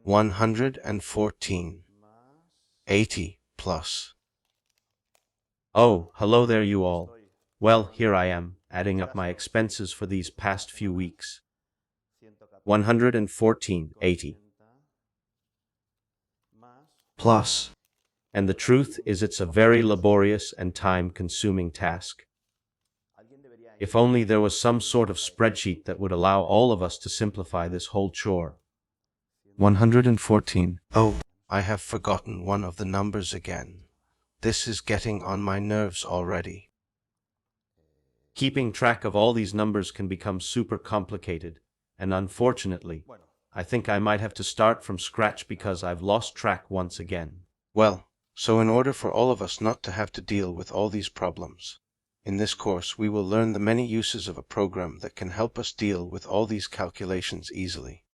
114, 80 plus. Oh, hello there you all. Well, here I am, adding up my expenses for these past few weeks. 114.80 plus. And the truth is it's a very laborious and time-consuming task. If only there was some sort of spreadsheet that would allow all of us to simplify this whole chore. 114. Oh, I have forgotten one of the numbers again. This is getting on my nerves already. Keeping track of all these numbers can become super complicated, and unfortunately, I think I might have to start from scratch because I've lost track once again. Well, so in order for all of us not to have to deal with all these problems, in this course we will learn the many uses of a program that can help us deal with all these calculations easily.